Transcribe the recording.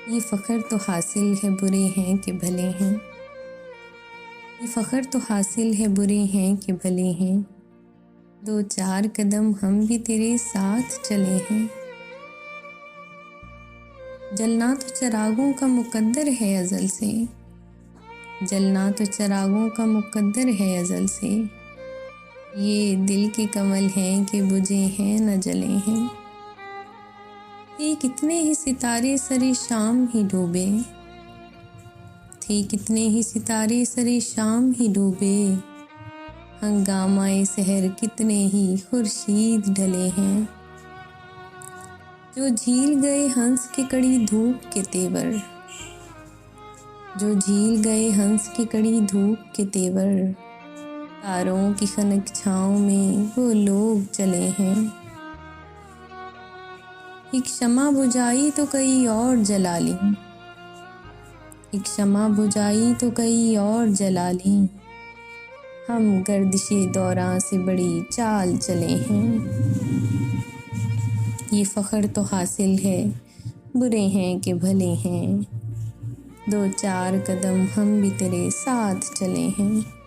ये फ़ख्र तो हासिल है बुरे हैं कि भले हैं। ये फ़ख्र तो हासिल है बुरे हैं कि भले हैं। दो चार कदम हम भी तेरे साथ चले हैं। जलना तो चिरागों का मुकद्दर है अज़ल से। जलना तो चिरागों का मुकद्दर है अज़ल से। ये दिल के कमल हैं कि बुझे हैं न जले हैं। थे कितने ही सितारे सरे शाम ही डूबे। थे कितने ही सितारे सरे शाम ही डूबे। हंगामाए सहर कितने ही खुर्शीद ढले हैं। जो झील गए हंस की कड़ी धूप के तेवर। जो झील गए हंस की कड़ी धूप के तेवर। तारों की खनक छाँव में वो लोग चले हैं। एक शमा बुझाई तो कई और जला ली। एक शमा बुझाई तो कई और जला ली। हम गर्दिशे दौरां से बड़ी चाल चले हैं। ये फ़ख्र तो हासिल है बुरे हैं कि भले हैं। दो चार कदम हम भी तेरे साथ चले हैं।